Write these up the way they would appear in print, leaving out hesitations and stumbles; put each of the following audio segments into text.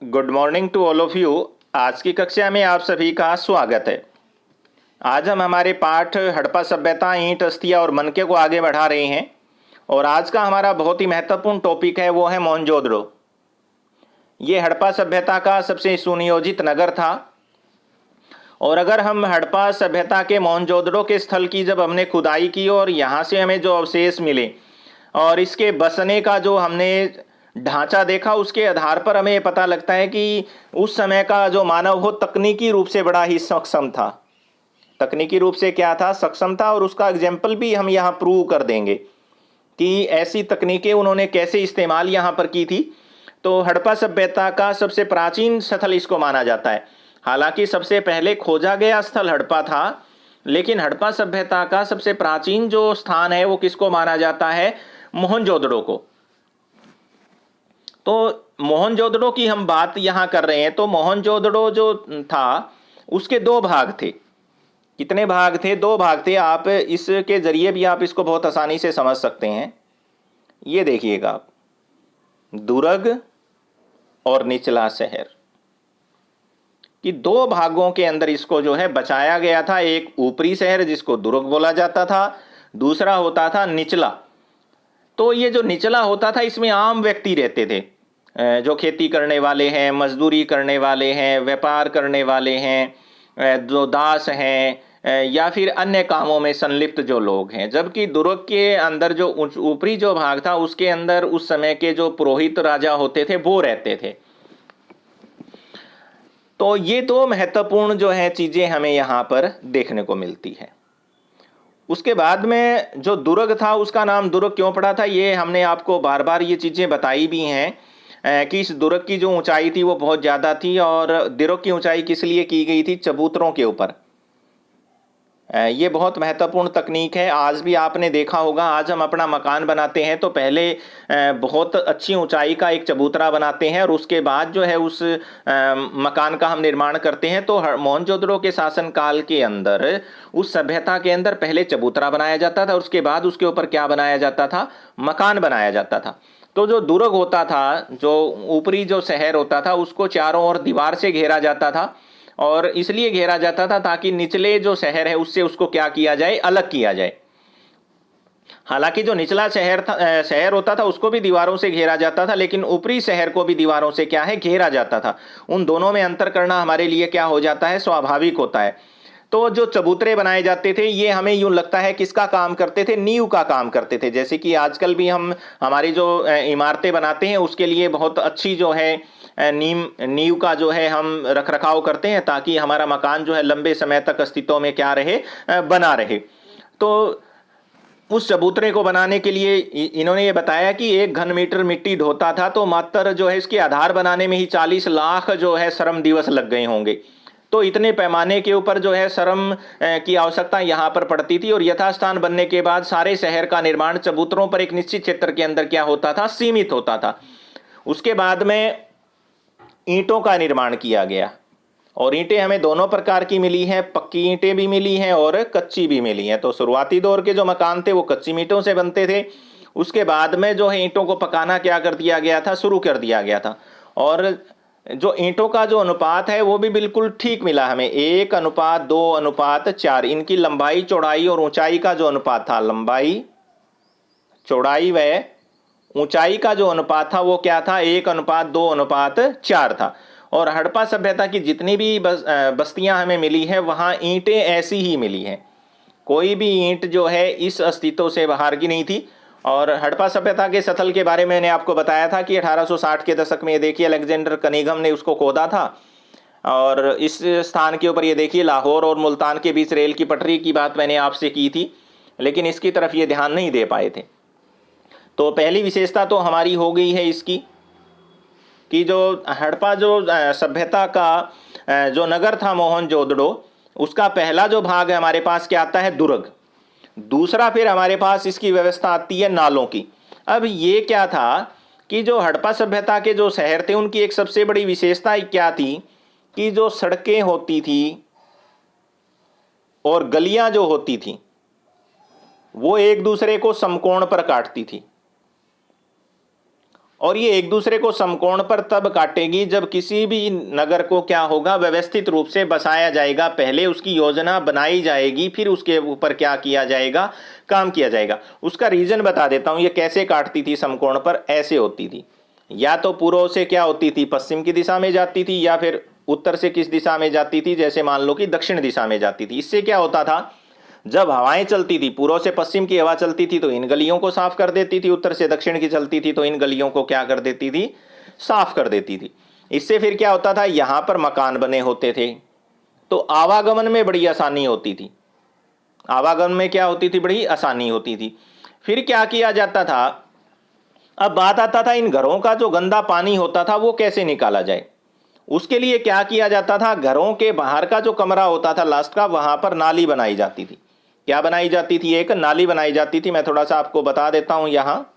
Good morning to all of you. आज की कक्षा में आप सभी का स्वागत है। आज हम हमारे पाठ हड़प्पा सभ्यता, ईंट, अस्थियां और मनके को आगे बढ़ा रहे हैं और आज का हमारा बहुत ही महत्वपूर्ण टॉपिक है, वो है मोहनजोदड़ो। ये हड़प्पा सभ्यता का सबसे सुनियोजित नगर था और अगर हम हड़प्पा सभ्यता के मोहनजोदड़ो के स्थल की जब हमने खुदाई की और यहाँ से हमें जो अवशेष मिले और इसके बसने का जो हमने ढांचा देखा, उसके आधार पर हमें पता लगता है कि उस समय का जो मानव वो तकनीकी रूप से बड़ा ही सक्षम था। तकनीकी रूप से क्या था, सक्षम था। और उसका एग्जाम्पल भी हम यहाँ प्रूव कर देंगे कि ऐसी तकनीकें उन्होंने कैसे इस्तेमाल यहाँ पर की थी। तो हड़प्पा सभ्यता का सबसे प्राचीन स्थल इसको माना जाता है। हालांकि सबसे पहले खोजा गया स्थल हड़प्पा था, लेकिन हड़प्पा सभ्यता का सबसे प्राचीन जो स्थान है वो किसको माना जाता है, मोहनजोदड़ो को। तो मोहनजोदड़ो की हम बात यहां कर रहे हैं। तो मोहनजोदड़ो जो था उसके दो भाग थे। कितने भाग थे? दो भाग थे। आप इसके जरिए भी आप इसको बहुत आसानी से समझ सकते हैं। ये देखिएगा आप, दुर्ग और निचला शहर कि दो भागों के अंदर इसको जो है बचाया गया था। एक ऊपरी शहर जिसको दुर्ग बोला जाता था, दूसरा होता था निचला। तो ये जो निचला होता था इसमें आम व्यक्ति रहते थे, जो खेती करने वाले हैं, मजदूरी करने वाले हैं, व्यापार करने वाले हैं, जो दास हैं, या फिर अन्य कामों में संलिप्त जो लोग हैं। जबकि दुर्ग के अंदर जो ऊपरी जो भाग था उसके अंदर उस समय के जो पुरोहित राजा होते थे वो रहते थे। तो ये दो महत्वपूर्ण जो है चीजें हमें यहाँ पर देखने को मिलती है। उसके बाद में जो दुर्ग था उसका नाम दुर्ग क्यों पड़ा था, ये हमने आपको बार बार ये चीज़ें बताई भी हैं कि इस दुर्ग की जो ऊंचाई थी वो बहुत ज़्यादा थी। और दुर्ग की ऊंचाई किस लिए की गई थी? चबूतरों के ऊपर। ये बहुत महत्वपूर्ण तकनीक है। आज भी आपने देखा होगा, आज हम अपना मकान बनाते हैं तो पहले बहुत अच्छी ऊंचाई का एक चबूतरा बनाते हैं और उसके बाद जो है उस मकान का हम निर्माण करते हैं। तो मोहनजोदड़ो के शासन काल के अंदर उस सभ्यता के अंदर पहले चबूतरा बनाया जाता था, उसके बाद उसके ऊपर क्या बनाया जाता था? मकान बनाया जाता था। तो जो दुर्ग होता था, जो ऊपरी जो शहर होता था, उसको चारों ओर दीवार से घेरा जाता था। और इसलिए घेरा जाता था ताकि निचले जो शहर है उससे उसको क्या किया जाए, अलग किया जाए। हालांकि जो निचला शहर था, शहर होता था, उसको भी दीवारों से घेरा जाता था, लेकिन ऊपरी शहर को भी दीवारों से क्या है, घेरा जाता था। उन दोनों में अंतर करना हमारे लिए क्या हो जाता है, स्वाभाविक होता है। तो जो चबूतरे बनाए जाते थे ये हमें यूं लगता है किसका काम करते थे? नींव का काम करते थे। जैसे कि आजकल भी हम हमारी जो इमारतें बनाते हैं उसके लिए बहुत अच्छी जो है नींव नींव का जो है हम रख रखाव करते हैं ताकि हमारा मकान जो है लंबे समय तक अस्तित्व में क्या रहे, बना रहे। तो उस चबूतरे को बनाने के लिए इन्होंने ये बताया कि 1 घन मीटर मिट्टी ढोता था तो मात्र जो है इसके आधार बनाने में ही 40 लाख जो है श्रम दिवस लग गए होंगे। तो इतने पैमाने के ऊपर जो है श्रम की आवश्यकता यहाँ पर पड़ती थी। और यथास्थान बनने के बाद सारे शहर का निर्माण चबूतरों पर एक निश्चित क्षेत्र के अंदर क्या होता था, सीमित होता था। उसके बाद में ईंटों का निर्माण किया गया और ईंटें हमें दोनों प्रकार की मिली हैं, पक्की ईंटें भी मिली हैं और कच्ची भी मिली हैं। तो शुरुआती दौर के जो मकान थे वो कच्ची ईंटों से बनते थे। उसके बाद में जो है ईंटों को पकाना क्या कर दिया गया था, शुरू कर दिया गया था। और जो ईंटों का जो अनुपात है वो भी बिल्कुल ठीक मिला हमें, 1:2:4। इनकी लंबाई, चौड़ाई और ऊंचाई का जो अनुपात था, लंबाई, चौड़ाई व ऊंचाई का जो अनुपात था वो क्या था, 1:2:4 था। और हड़प्पा सभ्यता की जितनी भी बस्तियां हमें मिली है वहां ईंटें ऐसी ही मिली हैं। कोई भी ईंट जो है इस अस्तित्व से बाहर की नहीं थी। और हड़प्पा सभ्यता के स्थल के बारे में मैंने आपको बताया था कि 1860 के दशक में ये देखिए अलेक्जेंडर कनिंघम ने उसको खोदा था। और इस स्थान के ऊपर ये देखिए लाहौर और मुल्तान के बीच रेल की पटरी की बात मैंने आपसे की थी, लेकिन इसकी तरफ ये ध्यान नहीं दे पाए थे। तो पहली विशेषता तो हमारी हो गई है इसकी कि जो हड़प्पा जो सभ्यता का जो नगर था मोहनजोदड़ो, उसका पहला जो भाग है हमारे पास क्या आता है, दुर्ग। दूसरा फिर हमारे पास इसकी व्यवस्था आती है नालों की। अब ये क्या था कि जो हड़प्पा सभ्यता के जो शहर थे उनकी एक सबसे बड़ी विशेषता क्या थी कि जो सड़कें होती थी और गलियां जो होती थी वो एक दूसरे को समकोण पर काटती थी। और ये एक दूसरे को समकोण पर तब काटेगी जब किसी भी नगर को क्या होगा, व्यवस्थित रूप से बसाया जाएगा। पहले उसकी योजना बनाई जाएगी, फिर उसके ऊपर क्या किया जाएगा, काम किया जाएगा। उसका रीजन बता देता हूं, ये कैसे काटती थी समकोण पर। ऐसे होती थी, या तो पूर्व से क्या होती थी, पश्चिम की दिशा में जाती थी, या फिर उत्तर से किस दिशा में जाती थी, जैसे मान लो कि दक्षिण दिशा में जाती थी। इससे क्या होता था, जब हवाएं चलती थी, पूर्व से पश्चिम की हवा चलती थी तो इन गलियों को साफ कर देती थी, उत्तर से दक्षिण की चलती थी तो इन गलियों को क्या कर देती थी, साफ कर देती थी। इससे फिर क्या होता था, यहां पर मकान बने होते थे तो आवागमन में बड़ी आसानी होती थी। आवागमन में क्या होती थी, बड़ी आसानी होती थी। फिर क्या किया जाता था, अब बात आता था इन घरों का जो गंदा पानी होता था वो कैसे निकाला जाए। उसके लिए क्या किया जाता था, घरों के बाहर का जो कमरा होता था लास्ट का, वहां पर नाली बनाई जाती थी। क्या बनाई जाती थी, एक नाली बनाई जाती थी। मैं थोड़ा सा आपको बता देता हूं। यहाँ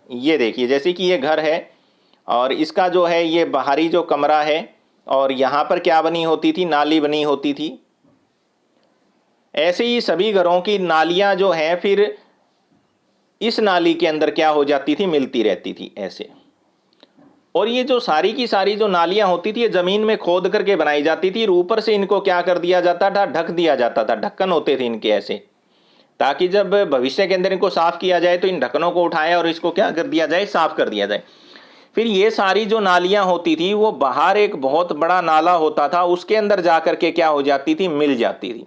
ये देखिए, जैसे कि ये घर है और इसका जो है ये बाहरी जो कमरा है, और यहाँ पर क्या बनी होती थी, नाली बनी होती थी। ऐसे ही सभी घरों की नालियां जो हैं फिर इस नाली के अंदर क्या हो जाती थी, मिलती रहती थी ऐसे। और ये जो सारी की सारी जो नालियां होती थी, ये जमीन में खोद करके बनाई जाती थी। ऊपर से इनको क्या कर दिया जाता था, ढक दिया जाता था। ढक्कन होते थे इनके ऐसे, ताकि जब भविष्य के अंदर इनको साफ किया जाए तो इन ढक्कनों को उठाया और इसको क्या कर दिया जाए, साफ कर दिया जाए। फिर ये सारी जो नालियां होती थी वो बाहर एक बहुत बड़ा नाला होता था, उसके अंदर जाकर के क्या हो जाती थी, मिल जाती थी।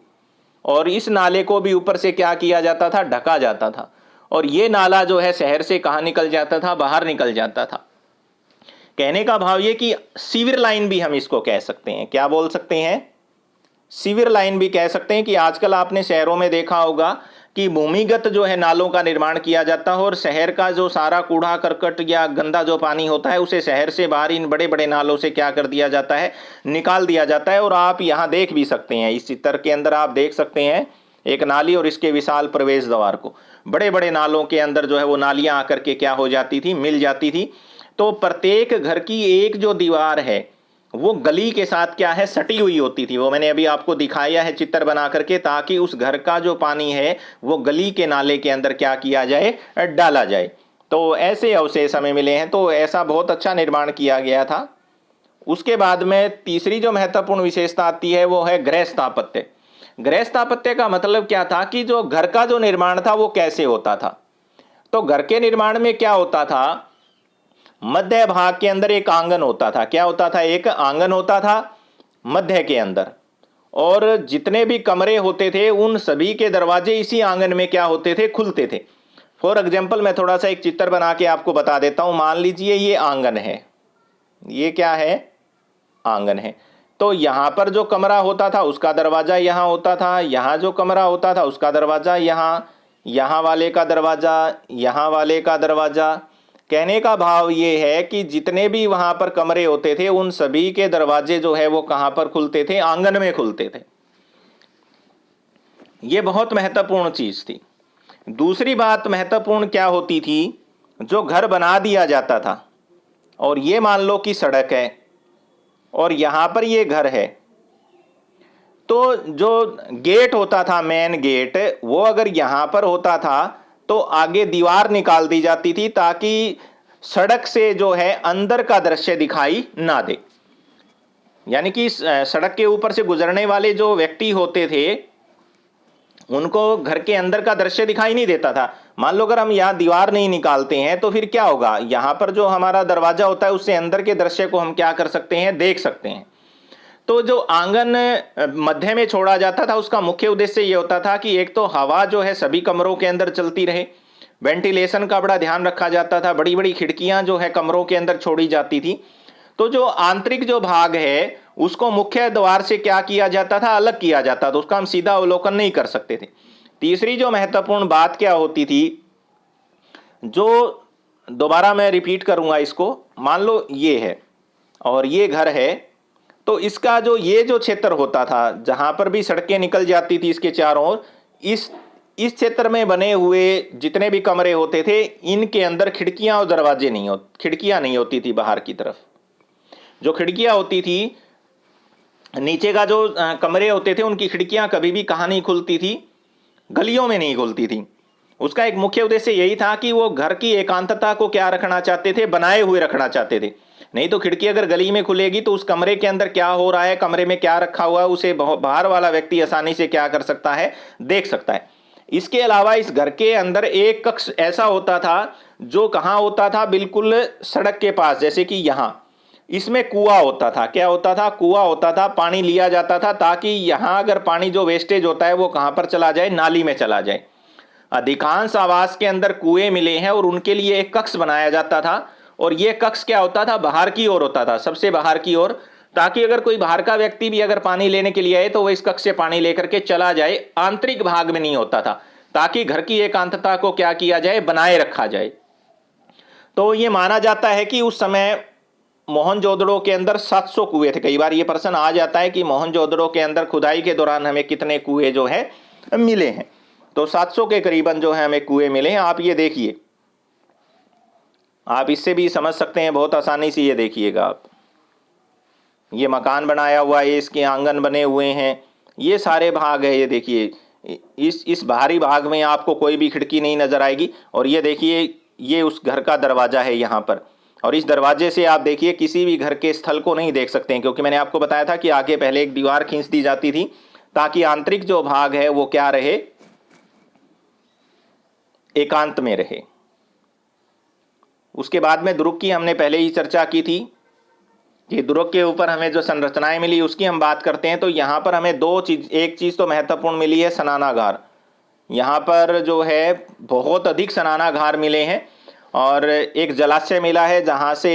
और इस नाले को भी ऊपर से क्या किया जाता था, ढका जाता था। और ये नाला जो है शहर से कहाँ निकल जाता था, बाहर निकल जाता था। कहने का भाव ये कि सीवर लाइन भी हम इसको कह सकते हैं। क्या बोल सकते हैं, सीवर लाइन भी कह सकते हैं। कि आजकल आपने शहरों में देखा होगा कि भूमिगत जो है नालों का निर्माण किया जाता है, और शहर का जो सारा कूड़ा करकट या गंदा जो पानी होता है उसे शहर से बाहर इन बड़े बड़े नालों से क्या कर दिया जाता है, निकाल दिया जाता है। और आप यहाँ देख भी सकते हैं, इस चित्र के अंदर आप देख सकते हैं एक नाली और इसके विशाल प्रवेश द्वार को। बड़े बड़े नालों के अंदर जो है वो नालियां आकर के क्या हो जाती थी, मिल जाती थी। तो प्रत्येक घर की एक जो दीवार है वो गली के साथ क्या है, सटी हुई होती थी। वो मैंने अभी आपको दिखाया है चित्र बना करके, ताकि उस घर का जो पानी है वो गली के नाले के अंदर क्या किया जाए, डाला जाए। तो ऐसे अवशेष हमें मिले हैं। तो ऐसा बहुत अच्छा निर्माण किया गया था। उसके बाद में तीसरी जो महत्वपूर्ण विशेषता आती है वो है गृह स्थापत्य। गृह स्थापत्य का मतलब क्या था, कि जो घर का जो निर्माण था वो कैसे होता था। तो घर के निर्माण में क्या होता था, मध्य भाग के अंदर एक आंगन होता था। क्या होता था, एक आंगन होता था मध्य के अंदर। और जितने भी कमरे होते थे उन सभी के दरवाजे इसी आंगन में क्या होते थे, खुलते थे। फॉर एग्जाम्पल मैं थोड़ा सा एक चित्र बना के आपको बता देता हूं। मान लीजिए ये आंगन है, ये क्या है, आंगन है। तो यहां पर जो कमरा होता था उसका दरवाजा यहां होता था, यहां जो कमरा होता था उसका दरवाजा यहां, यहां वाले का दरवाजा, यहां वाले का दरवाजा। कहने का भाव ये है कि जितने भी वहां पर कमरे होते थे उन सभी के दरवाजे जो है वो कहां पर खुलते थे, आंगन में खुलते थे। ये बहुत महत्वपूर्ण चीज थी। दूसरी बात महत्वपूर्ण क्या होती थी, जो घर बना दिया जाता था, और ये मान लो कि सड़क है और यहां पर ये घर है, तो जो गेट होता था, मेन गेट, वो अगर यहां पर होता था तो आगे दीवार निकाल दी जाती थी, ताकि सड़क से जो है अंदर का दृश्य दिखाई ना दे। यानी कि सड़क के ऊपर से गुजरने वाले जो व्यक्ति होते थे उनको घर के अंदर का दृश्य दिखाई नहीं देता था। मान लो अगर हम यहाँ दीवार नहीं निकालते हैं तो फिर क्या होगा, यहाँ पर जो हमारा दरवाजा होता है उससे अंदर के दृश्य को हम क्या कर सकते हैं, देख सकते हैं। तो जो आंगन मध्य में छोड़ा जाता था उसका मुख्य उद्देश्य ये होता था कि एक तो हवा जो है सभी कमरों के अंदर चलती रहे, वेंटिलेशन का बड़ा ध्यान रखा जाता था। बड़ी बड़ी खिड़कियां जो है कमरों के अंदर छोड़ी जाती थी। तो जो आंतरिक जो भाग है उसको मुख्य द्वार से क्या किया जाता था, अलग किया जाता था। उसका हम सीधा अवलोकन नहीं कर सकते थे। तीसरी जो महत्वपूर्ण बात क्या होती थी, जो दोबारा मैं रिपीट करूंगा इसको, मान लो ये है और ये घर है, तो इसका जो ये जो क्षेत्र होता था जहां पर भी सड़कें निकल जाती थी इसके चारों ओर, इस क्षेत्र में बने हुए जितने भी कमरे होते थे इनके अंदर खिड़कियां और दरवाजे नहीं खिड़कियां नहीं होती थी। बाहर की तरफ जो खिड़कियां होती थी, नीचे का जो कमरे होते थे उनकी खिड़कियां कभी भी कहाँ नहीं खुलती थी, गलियों में नहीं खुलती थी। उसका एक मुख्य उद्देश्य यही था कि वो घर की एकांतता को क्या रखना चाहते थे, बनाए हुए रखना चाहते थे। नहीं तो खिड़की अगर गली में खुलेगी तो उस कमरे के अंदर क्या हो रहा है, कमरे में क्या रखा हुआ है, उसे बाहर वाला व्यक्ति आसानी से क्या कर सकता है, देख सकता है। इसके अलावा इस घर के अंदर एक कक्ष ऐसा होता था जो कहाँ होता था, बिल्कुल सड़क के पास, जैसे कि यहाँ इसमें कुआं होता था। क्या होता था? कुआं होता था। पानी लिया जाता था ताकि यहाँ अगर पानी जो वेस्टेज होता है वो कहाँ पर चला जाए, नाली में चला जाए। अधिकांश आवास के अंदर कुएं मिले हैं और उनके लिए एक कक्ष बनाया जाता था, और ये कक्ष क्या होता था, बाहर की ओर होता था, सबसे बाहर की ओर, ताकि अगर कोई बाहर का व्यक्ति भी अगर पानी लेने के लिए आए तो वो इस कक्ष से पानी लेकर के चला जाए। आंतरिक भाग में नहीं होता था, ताकि घर की एकांतता को क्या किया जाए, बनाए रखा जाए। तो ये माना जाता है कि उस समय मोहनजोदड़ो के अंदर 700 कुएं थे। कई बार ये प्रश्न आ जाता है कि मोहनजोदड़ो के अंदर खुदाई के दौरान हमें कितने कुएं जो है मिले हैं। तो 700 के करीबन जो है हमें कुएं मिले हैं। आप ये देखिए, आप इससे भी समझ सकते हैं बहुत आसानी से। ये देखिएगा आप, ये मकान बनाया हुआ है, इसके आंगन बने हुए हैं, ये सारे भाग है। ये देखिए, इस बाहरी भाग में आपको कोई भी खिड़की नहीं नजर आएगी। और ये देखिए, ये उस घर का दरवाजा है यहाँ पर, और इस दरवाजे से आप देखिए किसी भी घर के स्थल को नहीं देख सकते हैं, क्योंकि मैंने आपको बताया था कि आगे पहले एक दीवार खींच दी जाती थी ताकि आंतरिक जो भाग है वो क्या रहे, एकांत में रहे। उसके बाद में दुर्ग की हमने पहले ही चर्चा की थी कि दुर्ग के ऊपर हमें जो संरचनाएं मिली उसकी हम बात करते हैं। तो यहाँ पर हमें एक चीज तो महत्वपूर्ण मिली है, स्नानागार। यहाँ पर जो है बहुत अधिक स्नानागार मिले हैं, और एक जलाशय मिला है जहाँ से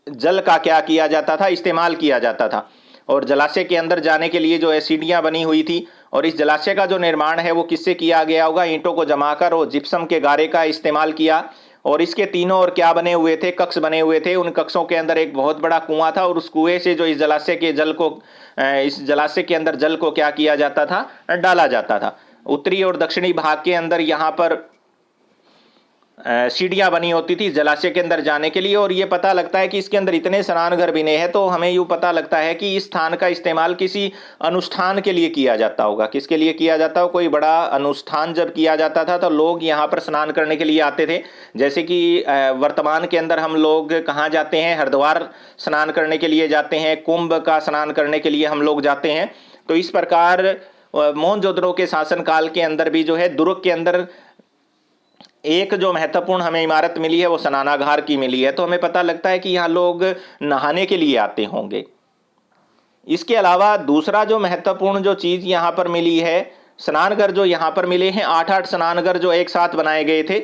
जल का क्या किया जाता था, इस्तेमाल किया जाता था। और जलाशय के अंदर जाने के लिए जो है सीढ़ियाँ बनी हुई थी। और इस जलाशय का जो निर्माण है वो किससे किया गया होगा, ईंटों को जमाकर और जिप्सम के गारे का इस्तेमाल किया। और इसके तीनों ओर क्या बने हुए थे, कक्ष बने हुए थे। उन कक्षों के अंदर एक बहुत बड़ा कुआं था, और उस कुएं से जो इस जलाशय के अंदर जल को क्या किया जाता था, डाला जाता था। उत्तरी और दक्षिणी भाग के अंदर यहाँ पर सीढ़ियां बनी होती थी जलाशय के अंदर जाने के लिए। और ये पता लगता है कि इसके अंदर इतने स्नानघर बने हैं, तो हमें यूँ पता लगता है कि इस स्थान का इस्तेमाल किसी अनुष्ठान के लिए किया जाता होगा। किसके लिए किया जाता हो, कोई बड़ा अनुष्ठान जब किया जाता था तो लोग यहाँ पर स्नान करने के लिए आते थे। जैसे कि वर्तमान के अंदर हम लोग कहाँ जाते हैं, हरिद्वार स्नान करने के लिए जाते हैं, कुंभ का स्नान करने के लिए हम लोग जाते हैं। तो इस प्रकार मोहनजोदड़ो के शासनकाल के अंदर भी जो है दुर्ग के अंदर एक जो महत्वपूर्ण हमें इमारत मिली है वो स्नानागार की मिली है। तो हमें पता लगता है कि यहाँ लोग नहाने के लिए आते होंगे। इसके अलावा दूसरा जो महत्वपूर्ण जो चीज यहाँ पर मिली है, स्नानघर जो यहाँ पर मिले हैं, 8-8 स्नानघर जो एक साथ बनाए गए थे,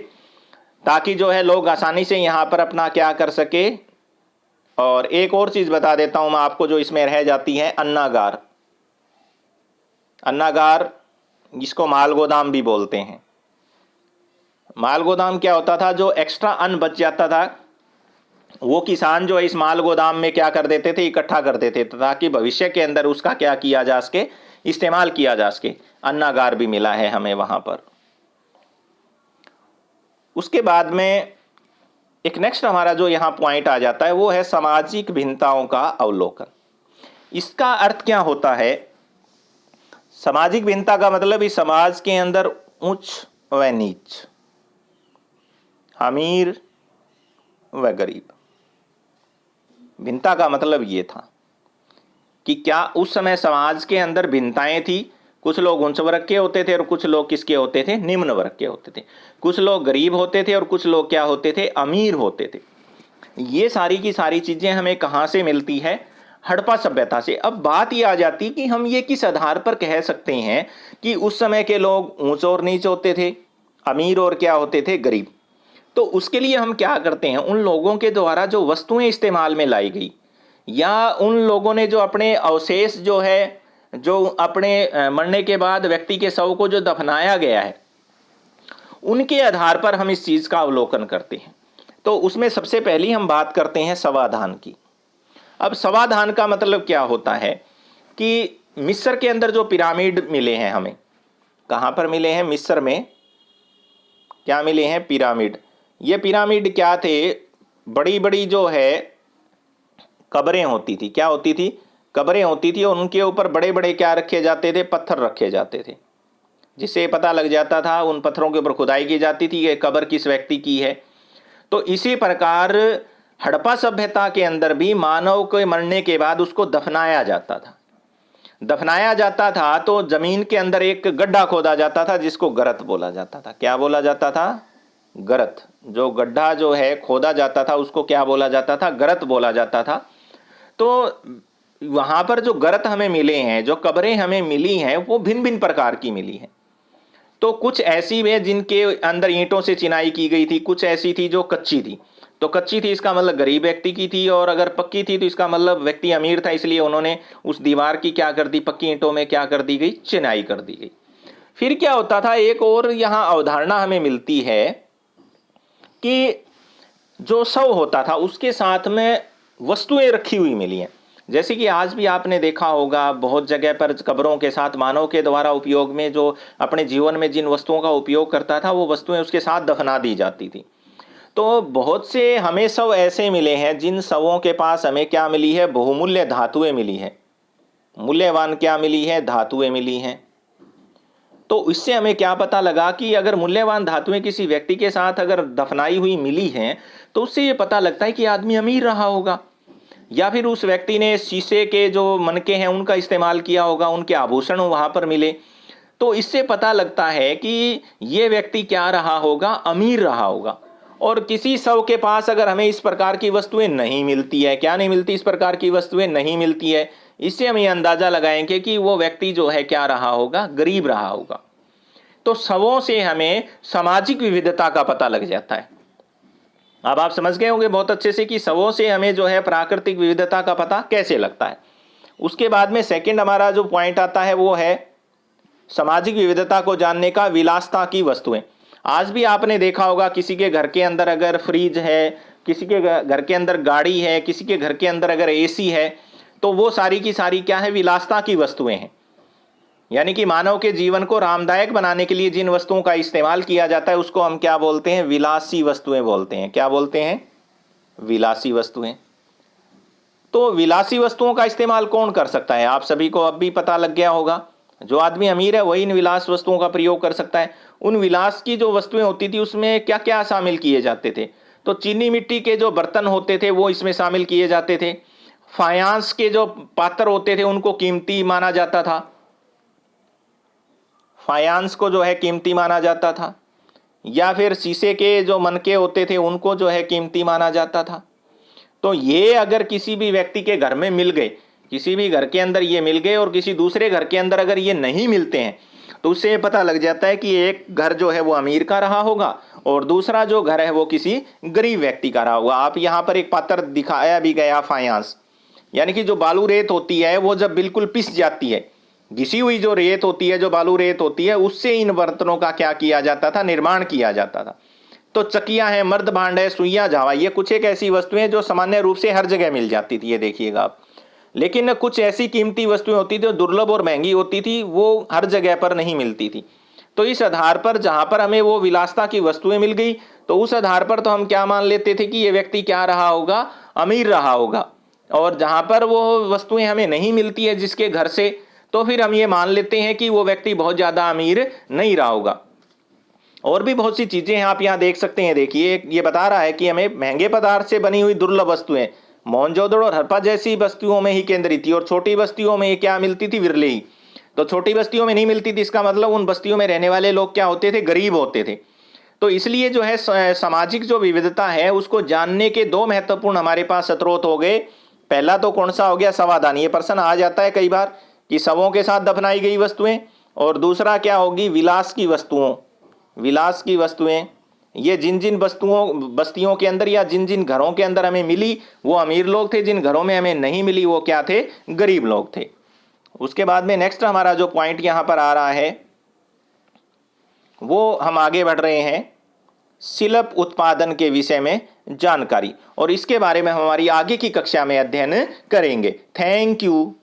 ताकि जो है लोग आसानी से यहाँ पर अपना क्या कर सके। और एक और चीज बता देता हूं मैं आपको जो इसमें रह जाती है, अन्नागार। अन्नागार जिसको माल गोदाम भी बोलते हैं। माल गोदाम क्या होता था, जो एक्स्ट्रा अन्न बच जाता था वो किसान जो है इस माल गोदाम में क्या कर देते थे, इकट्ठा कर देते थे, ताकि भविष्य के अंदर उसका क्या किया जा सके, इस्तेमाल किया जा सके। अन्नागार भी मिला है हमें वहां पर। उसके बाद में एक नेक्स्ट हमारा जो यहाँ पॉइंट आ जाता है वो है सामाजिक भिन्नताओं का अवलोकन। इसका अर्थ क्या होता है? सामाजिक भिन्नता का मतलब इस समाज के अंदर उच्च व नीच, अमीर व गरीब। भिन्नता का मतलब ये था कि क्या उस समय समाज के अंदर भिन्नताएं थी। कुछ लोग उच्च वर्ग के होते थे और कुछ लोग किसके होते थे, निम्न वर्ग के होते थे। कुछ लोग गरीब होते थे और कुछ लोग क्या होते थे, अमीर होते थे। ये सारी की सारी चीजें हमें कहाँ से मिलती है, हड़प्पा सभ्यता से। अब बात ये आ जाती कि हम ये किस आधार पर कह सकते हैं कि उस समय के लोग ऊंच और नीच होते थे, अमीर और क्या होते थे, गरीब। तो उसके लिए हम क्या करते हैं, उन लोगों के द्वारा जो वस्तुएं इस्तेमाल में लाई गई, या उन लोगों ने जो अपने अवशेष जो है, जो अपने मरने के बाद व्यक्ति के शव को जो दफनाया गया है, उनके आधार पर हम इस चीज का अवलोकन करते हैं। तो उसमें सबसे पहली हम बात करते हैं समाधान की। अब समाधान का मतलब क्या होता है कि मिस्र के अंदर जो पिरामिड मिले हैं हमें, कहाँ पर मिले हैं, मिस्र में क्या मिले हैं, पिरामिड। ये पिरामिड क्या थे, बड़ी बड़ी जो है कब्रें होती थी। क्या होती थी, कब्रें होती थी, और उनके ऊपर बड़े बड़े क्या रखे जाते थे, पत्थर रखे जाते थे। जिससे पता लग जाता था, उन पत्थरों के ऊपर खुदाई की जाती थी कि कब्र किस व्यक्ति की है। तो इसी प्रकार हड़प्पा सभ्यता के अंदर भी मानव के मरने के बाद उसको दफनाया जाता था। दफनाया जाता था तो जमीन के अंदर एक गड्ढा खोदा जाता था जिसको गरत बोला जाता था। क्या बोला जाता था? गरत। जो गड्ढा जो है खोदा जाता था उसको क्या बोला जाता था? गरत बोला जाता था। तो वहां पर जो गरत हमें मिले हैं, जो कब्रें हमें मिली हैं, वो भिन्न भिन्न प्रकार की मिली हैं। तो कुछ ऐसी है जिनके अंदर ईंटों से चिनाई की गई थी, कुछ ऐसी थी जो कच्ची थी। तो कच्ची थी इसका मतलब गरीब व्यक्ति की थी, और अगर पक्की थी तो इसका मतलब व्यक्ति अमीर था, इसलिए उन्होंने उस दीवार की क्या कर दी, पक्की ईंटों में क्या कर दी गई, चिनाई कर दी गई। फिर क्या होता था, एक और यहां अवधारणा हमें मिलती है कि जो शव होता था उसके साथ में वस्तुएं रखी हुई मिली हैं। जैसे कि आज भी आपने देखा होगा बहुत जगह पर कब्रों के साथ मानव के द्वारा उपयोग में, जो अपने जीवन में जिन वस्तुओं का उपयोग करता था वो वस्तुएं उसके साथ दफना दी जाती थी। तो बहुत से हमें शव ऐसे मिले हैं जिन शवों के पास हमें क्या मिली है, बहुमूल्य धातुएं मिली है। मूल्यवान क्या मिली है? धातुएं मिली हैं। तो इससे हमें क्या पता लगा कि अगर मूल्यवान धातुएं किसी व्यक्ति के साथ अगर दफनाई हुई मिली हैं तो उससे ये पता लगता है कि आदमी अमीर रहा होगा, या फिर उस व्यक्ति ने शीशे के जो मनके हैं उनका इस्तेमाल किया होगा, उनके आभूषण वहां पर मिले। तो इससे पता लगता है कि ये व्यक्ति क्या रहा होगा, अमीर रहा होगा। और किसी शव के पास अगर हमें इस प्रकार की वस्तुएं नहीं मिलती है, क्या नहीं मिलती, इस प्रकार की वस्तुएं नहीं मिलती है, इससे हम ये अंदाजा लगाएंगे कि वो व्यक्ति जो है क्या रहा होगा, गरीब रहा होगा। तो शवों से हमें सामाजिक विविधता का पता लग जाता है। अब आप समझ गए होंगे बहुत अच्छे से कि शवों से हमें जो है प्राकृतिक विविधता का पता कैसे लगता है। उसके बाद में सेकंड हमारा जो पॉइंट आता है वो है सामाजिक विविधता को जानने का, विलासता की वस्तुएं। आज भी आपने देखा होगा किसी के घर के अंदर अगर फ्रिज है, किसी के घर के अंदर गाड़ी है, किसी के घर के अंदर अगर एसी है, तो वो सारी की सारी क्या है, विलासता की वस्तुएं हैं। यानी कि मानव के जीवन को आरामदायक बनाने के लिए जिन वस्तुओं का इस्तेमाल किया जाता है उसको हम क्या बोलते हैं, विलासी वस्तुएं बोलते हैं। क्या बोलते हैं? विलासी वस्तुएं। तो विलासी वस्तुओं का इस्तेमाल कौन कर सकता है? आप सभी को अब भी पता लग गया होगा, जो आदमी अमीर है वही इन विलास वस्तुओं का प्रयोग कर सकता है। उन विलास की जो वस्तुएं होती थी उसमें क्या क्या शामिल किए जाते थे? तो चीनी मिट्टी के जो बर्तन होते थे वो इसमें शामिल किए जाते थे। फायांस के जो पात्र होते थे उनको कीमती माना जाता था। फायांस को जो है कीमती माना जाता था। या फिर शीशे के जो मनके होते थे उनको जो है कीमती माना जाता था। तो ये अगर किसी भी व्यक्ति के घर में मिल गए, किसी भी घर के अंदर ये मिल गए और किसी दूसरे घर के अंदर अगर ये नहीं मिलते हैं, तो उससे ये पता लग जाता है कि एक घर जो है वो अमीर का रहा होगा और दूसरा जो घर है वो किसी गरीब व्यक्ति का रहा होगा। आप यहाँ पर एक पात्र दिखाया भी गया, फायांस, यानी कि जो बालू रेत होती है वो जब बिल्कुल पिस जाती है, घिसी हुई जो रेत होती है, जो बालू रेत होती है, उससे इन बर्तनों का क्या किया जाता था, निर्माण किया जाता था। तो चकियां हैं, मर्द भांड है, सुइयां झावा, ये कुछ एक ऐसी वस्तुएं जो सामान्य रूप से हर जगह मिल जाती थी, ये देखिएगा आप। लेकिन कुछ ऐसी कीमती वस्तुएं होती थी जो दुर्लभ और महंगी होती थी, वो हर जगह पर नहीं मिलती थी। तो इस आधार पर जहां पर हमें वो विलासता की वस्तुएं मिल गई, तो उस आधार पर तो हम क्या मान लेते थे कि ये व्यक्ति क्या रहा होगा, अमीर रहा होगा। और जहां पर वो वस्तुएं हमें नहीं मिलती है जिसके घर से, तो फिर हम ये मान लेते हैं कि वो व्यक्ति बहुत ज्यादा अमीर नहीं रहा होगा। और भी बहुत सी चीजें हैं, आप यहाँ देख सकते हैं। देखिए ये बता रहा है कि हमें महंगे पदार्थ से बनी हुई दुर्लभ वस्तुएं मोहनजोदड़ो और हड़प्पा जैसी बस्तियों में ही केंद्रित थी, और छोटी बस्तियों में ये क्या मिलती थी, विरले ही। तो छोटी बस्तियों में नहीं मिलती थी, इसका मतलब उन बस्तियों में रहने वाले लोग क्या होते थे, गरीब होते थे। तो इसलिए जो है सामाजिक जो विविधता है उसको जानने के दो महत्वपूर्ण हमारे पास स्रोत हो गए। पहला तो कौन सा हो गया, शवादान। ये प्रश्न आ जाता है कई बार कि शवों के साथ दफनाई गई वस्तुएं। और दूसरा क्या होगी, विलास की वस्तुओं। विलास की वस्तुएं, ये जिन जिन वस्तुओं बस्तियों के अंदर या जिन जिन घरों के अंदर हमें मिली वो अमीर लोग थे, जिन घरों में हमें नहीं मिली वो क्या थे, गरीब लोग थे। उसके बाद में नेक्स्ट हमारा जो पॉइंट यहां पर आ रहा है वो हम आगे बढ़ रहे हैं, शिल्प उत्पादन के विषय में जानकारी, और इसके बारे में हमारी आगे की कक्षा में अध्ययन करेंगे। Thank you.